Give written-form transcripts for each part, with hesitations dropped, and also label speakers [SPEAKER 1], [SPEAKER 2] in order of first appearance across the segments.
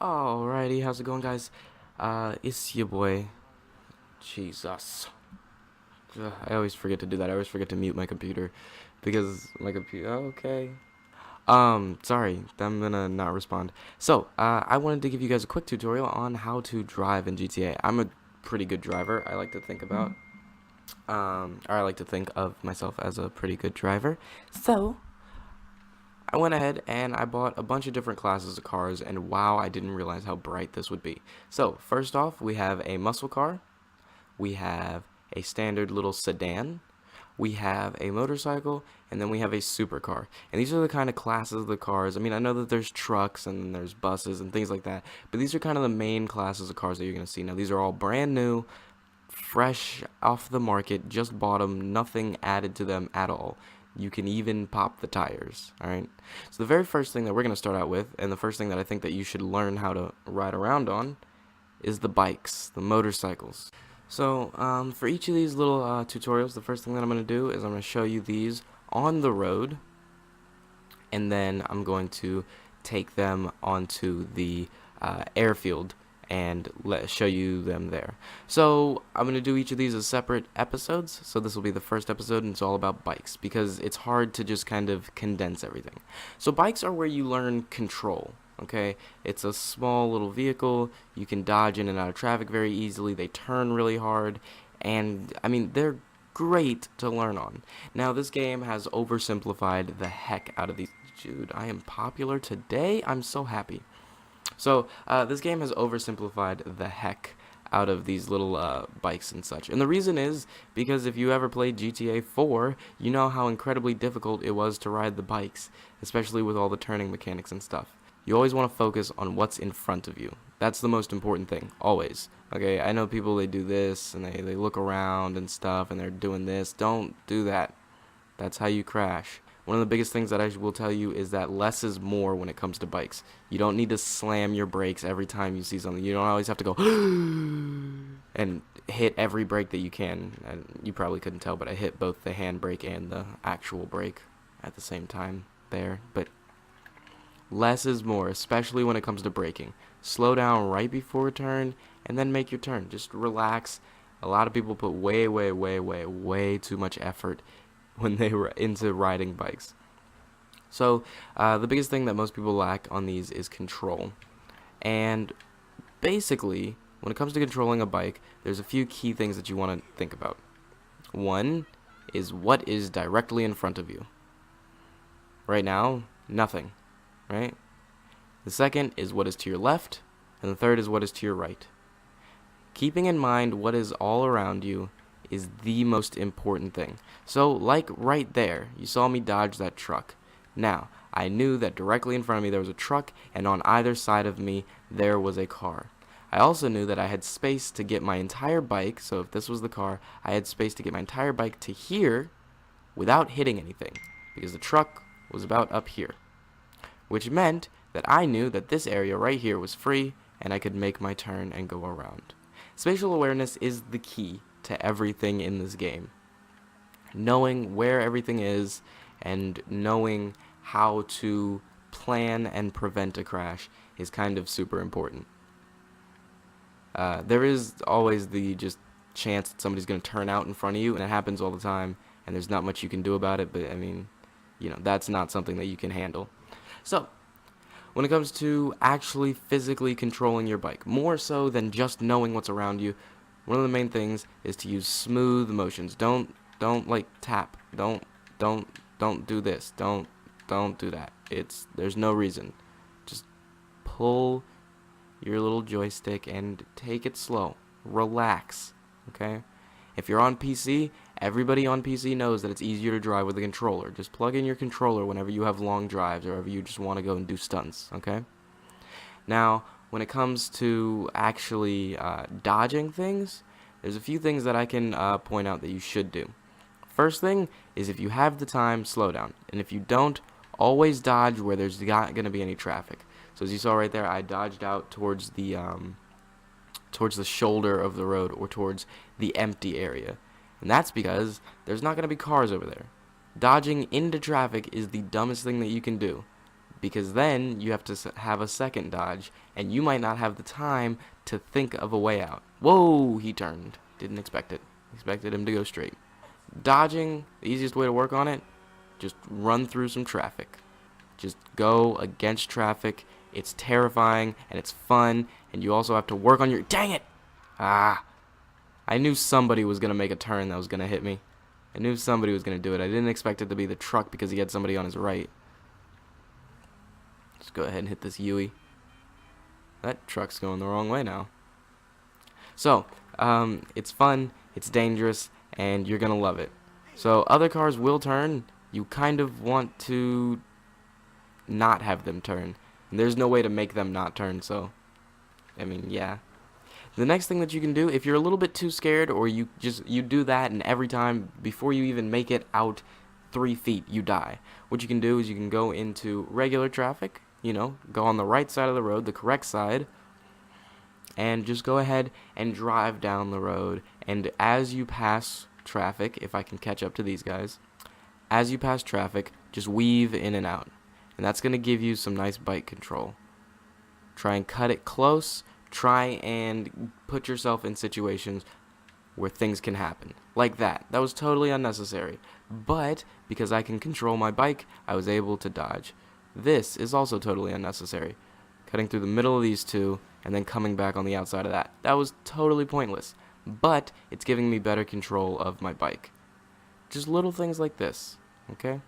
[SPEAKER 1] Alrighty, how's it going, guys? It's your boy. Jesus. I always forget to do that. I always forget to mute my computer because my computer. Okay. Sorry, I'm gonna not respond. So, I wanted to give you guys a quick tutorial on how to drive in GTA. I'm a pretty good driver. I like to think about. Or I like to think of myself as a pretty good driver. So, I went ahead and I bought a bunch of different classes of cars, and wow, I didn't realize how bright this would be. So, first off, we have a muscle car, we have a standard little sedan, we have a motorcycle, and then we have a supercar. And these are the kind of classes of the cars. I mean, I know that there's trucks and there's buses and things like that, but these are kind of the main classes of cars that you're going to see. Now, these are all brand new, fresh off the market, just bought them, nothing added to them at all. You can even pop the tires, alright? So the very first thing that we're going to start out with, and the first thing that I think that you should learn how to ride around on, is the bikes, the motorcycles. So for each of these little tutorials, the first thing that I'm going to do is I'm going to show you these on the road, and then I'm going to take them onto the airfield and show you them there. So I'm going to do each of these as separate episodes. So this will be the first episode, and it's all about bikes because it's hard to just kind of condense everything. So bikes are where you learn control. Okay, it's a small little vehicle. You can dodge in and out of traffic very easily. They turn really hard, and I mean they're great to learn on. Now this game has oversimplified the heck out of these. Dude, I am popular today. I'm so happy. So this game has oversimplified the heck out of these little bikes and such. And the reason is because if you ever played GTA 4, you know how incredibly difficult it was to ride the bikes, especially with all the turning mechanics and stuff. You always want to focus on what's in front of you. That's the most important thing, always. Okay, I know people, they do this, and they look around and stuff, and they're doing this. Don't do that. That's how you crash. One of the biggest things that I will tell you is that less is more when it comes to bikes. You don't need to slam your brakes every time you see something. You don't always have to go and hit every brake that you can. And you probably couldn't tell, but I hit both the handbrake and the actual brake at the same time there. But less is more, especially when it comes to braking. Slow down right before a turn and then make your turn. Just relax. A lot of people put way too much effort when they were into riding bikes. So the biggest thing that most people lack on these is control. And basically, when it comes to controlling a bike, there's a few key things that you want to think about. One is what is directly in front of you. Right now, nothing, right? The second is what is to your left, and the third is what is to your right. Keeping in mind what is all around you is the most important thing. So, like right there, you saw me dodge that truck. Now, I knew that directly in front of me there was a truck, and on either side of me there was a car. I also knew that I had space to get my entire bike, so if this was the car, I had space to get my entire bike to here without hitting anything, because the truck was about up here. Which meant that I knew that this area right here was free, and I could make my turn and go around. Spatial awareness is the key to everything in this game. Knowing where everything is and knowing how to plan and prevent a crash is kind of super important. There is always the just chance that somebody's going to turn out in front of you, and it happens all the time, and there's not much you can do about it, but I mean, that's not something that you can handle. So, when it comes to actually physically controlling your bike, more so than just knowing what's around you, one of the main things is to use smooth motions. Don't like tap. Don't do this. Don't do that. There's no reason. Just pull your little joystick and take it slow. Relax. Okay? If you're on PC, everybody on PC knows that it's easier to drive with a controller. Just plug in your controller whenever you have long drives or if you just want to go and do stunts, okay? Now, when it comes to actually dodging things, there's a few things that I can point out that you should do. First thing is if you have the time, slow down. And if you don't, always dodge where there's not going to be any traffic. So as you saw right there, I dodged out towards the shoulder of the road or towards the empty area. And that's because there's not going to be cars over there. Dodging into traffic is the dumbest thing that you can do. because then you have to have a second dodge, and you might not have the time to think of a way out. Whoa, he turned. Didn't expect it. Expected him to go straight. Dodging, the easiest way to work on it, just run through some traffic. Just go against traffic. It's terrifying, and it's fun, and you also have to work on your... Dang it! Ah! I knew somebody was going to make a turn that was going to hit me. I knew somebody was going to do it. I didn't expect it to be the truck because he had somebody on his right. Just go ahead and hit this Yui. That truck's going the wrong way now. So, it's fun, it's dangerous, and you're going to love it. So, other cars will turn. You kind of want to not have them turn. And there's no way to make them not turn, so, I mean, yeah. The next thing that you can do, if you're a little bit too scared, or you do that, and every time, before you even make it out 3 feet, you die. What you can do is you can go into regular traffic, you know, go on the right side of the road, the correct side, and just go ahead and drive down the road. And as you pass traffic, if I can catch up to these guys, as you pass traffic, just weave in and out. And that's going to give you some nice bike control. Try and cut it close. Try and put yourself in situations where things can happen. Like that. That was totally unnecessary. But, because I can control my bike, I was able to dodge. This is also totally unnecessary. Cutting through the middle of these two, and then coming back on the outside of that. That was totally pointless. But, it's giving me better control of my bike. Just little things like this. Okay?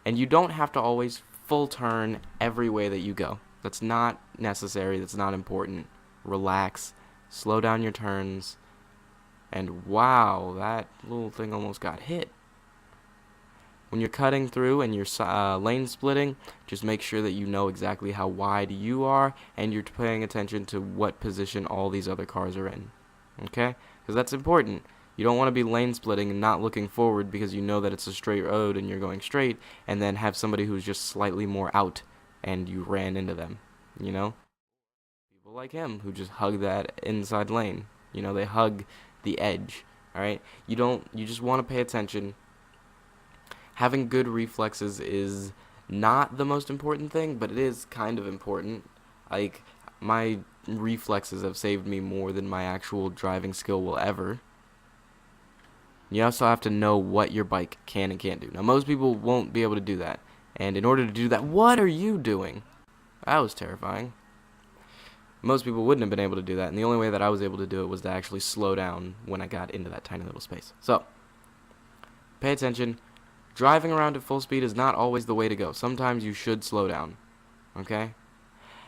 [SPEAKER 1] And you don't have to always full turn every way that you go. That's not necessary. That's not important. Relax. Slow down your turns. And wow, that little thing almost got hit. When you're cutting through and you're lane splitting, just make sure that you know exactly how wide you are and you're paying attention to what position all these other cars are in. Okay? Because that's important. You don't want to be lane splitting and not looking forward because you know that it's a straight road and you're going straight, and then have somebody who's just slightly more out and you ran into them, you know? People like him who just hug that inside lane. You know, they hug the edge, alright? You just want to pay attention. Having good reflexes is not the most important thing, but it is kind of important. Like, my reflexes have saved me more than my actual driving skill will ever. You also have to know what your bike can and can't do. Now, most people won't be able to do that. And in order to do that, what are you doing? That was terrifying. Most people wouldn't have been able to do that. And the only way that I was able to do it was to actually slow down when I got into that tiny little space. So, pay attention. Driving around at full speed is not always the way to go. Sometimes you should slow down. Okay?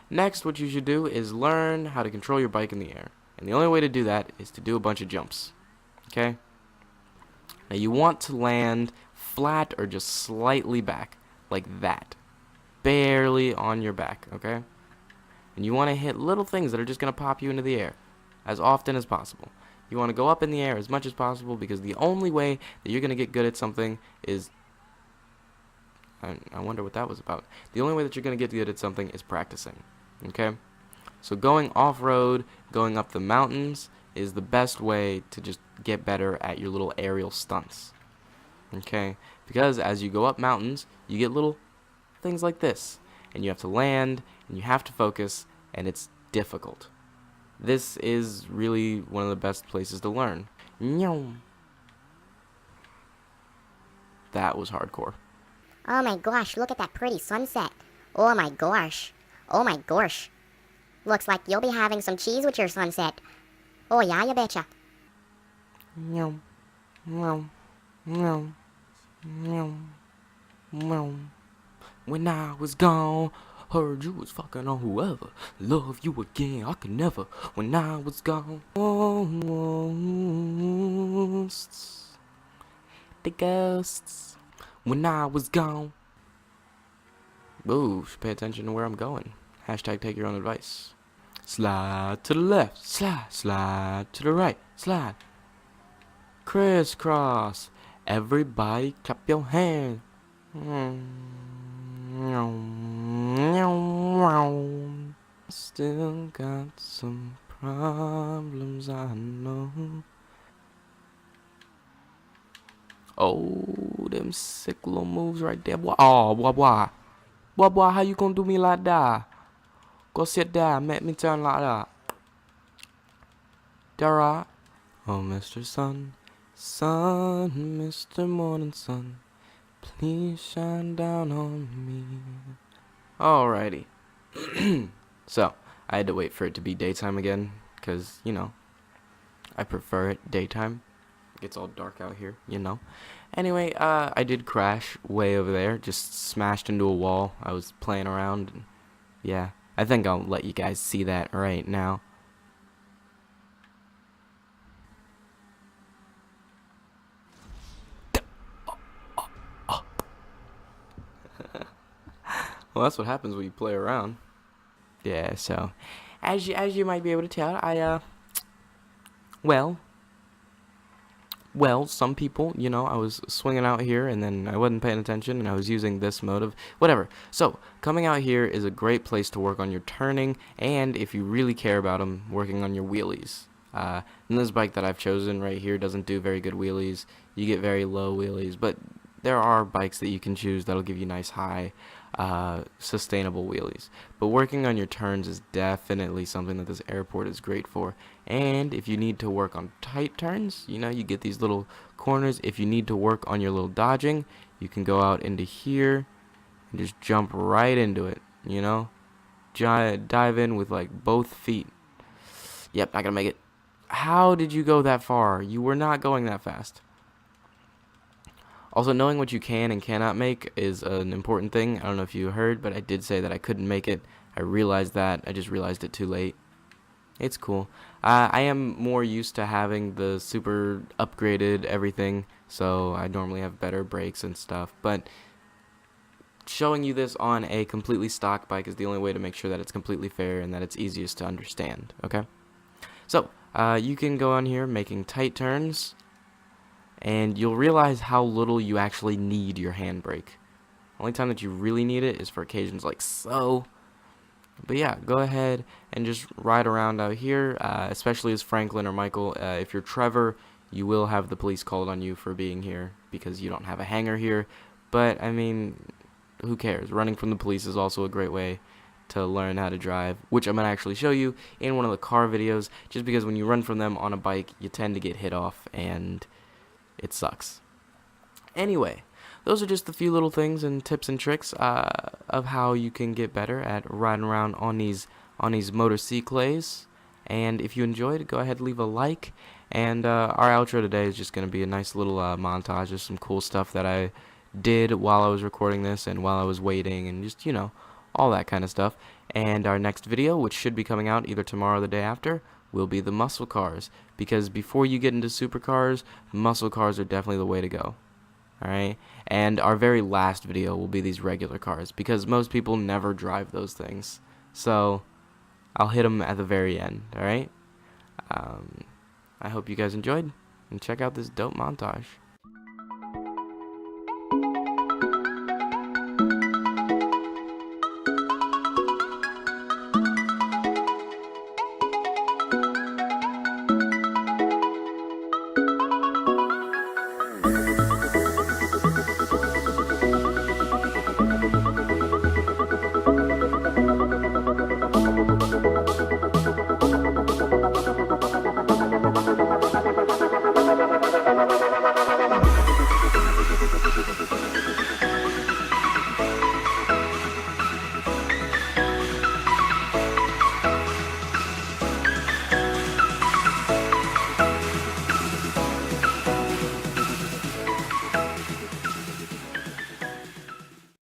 [SPEAKER 1] Next, what you should do is learn how to control your bike in the air. And the only way to do that is to do a bunch of jumps. Okay? Now you want to land flat or just slightly back, like that. Barely on your back, okay? And you want to hit little things that are just going to pop you into the air as often as possible. You want to go up in the air as much as possible because the only way that you're going to get good at something is... I wonder what that was about. The only way that you're going to get good at something is practicing, okay? So going off-road, going up the mountains is the best way to just get better at your little aerial stunts. Okay? Because as you go up mountains, you get little things like this. And you have to land, and you have to focus, and it's difficult. This is really one of the best places to learn. That was hardcore.
[SPEAKER 2] Oh my gosh, look at that pretty sunset. Oh my gosh. Oh my gosh. Looks like you'll be having some cheese with your sunset. Oh yeah, you betcha.
[SPEAKER 1] Meow, meow, meow, meow, meow. When I was gone, heard you was fucking on whoever. Love you again, I could never. When I was gone, ghosts, the ghosts. When I was gone. Ooh, should pay attention to where I'm going. Hashtag take your own advice. Slide to the left, slide to the right, slide. Crisscross, everybody clap your hands. Still got some problems, I know. Oh, them sick little moves right there. Oh, boy. Boy, how you gonna do me like that? Go sit down, make me turn like that. Alright. Oh, Mr. Sun, Sun, Mr. Morning Sun, please shine down on me. Alrighty. So, I had to wait for it to be daytime again, because, you know, I prefer it daytime. It gets all dark out here, you know. Anyway, I did crash way over there, just smashed into a wall. I was playing around, and yeah, I think I'll let you guys see that right now. Well, that's what happens when you play around. Yeah, so as you might be able to tell, well, some people, you know, I was swinging out here and then I wasn't paying attention and I was using this mode of whatever. So, coming out here is a great place to work on your turning and, if you really care about them, working on your wheelies. And this bike that I've chosen right here doesn't do very good wheelies. You get very low wheelies, but there are bikes that you can choose that'll give you nice high sustainable wheelies. But working on your turns is definitely something that this airport is great for. And if you need to work on tight turns, you know, you get these little corners. If you need to work on your little dodging, you can go out into here and just jump right into it, you know. Dive in with like both feet. Yep, not gonna make it. How did you go that far? You were not going that fast. Also, knowing what you can and cannot make is an important thing. I don't know if you heard, but I did say that I couldn't make it. I realized that. I just realized it too late. It's cool. I am more used to having the super upgraded everything, so I normally have better brakes and stuff. But showing you this on a completely stock bike is the only way to make sure that it's completely fair and that it's easiest to understand, okay? So, you can go on here making tight turns, and you'll realize how little you actually need your handbrake. Only time that you really need it is for occasions like so. But yeah, go ahead and just ride around out here, especially as Franklin or Michael. If you're Trevor, you will have the police called on you for being here because you don't have a hanger here. But, I mean, who cares? Running from the police is also a great way to learn how to drive, which I'm going to actually show you in one of the car videos, just because when you run from them on a bike, you tend to get hit off, and it sucks. Anyway, those are just a few little things and tips and tricks of how you can get better at riding around on these motorcycles. And if you enjoyed, go ahead and leave a like. And our outro today is just going to be a nice little montage of some cool stuff that I did while I was recording this and while I was waiting and just, you know, all that kind of stuff. And our next video, which should be coming out either tomorrow or the day after, will be the muscle cars, because before you get into supercars, muscle cars are definitely the way to go. Alright, and our very last video will be these regular cars, because most people never drive those things, so I'll hit them at the very end. Alright, I hope you guys enjoyed, and check out this dope montage.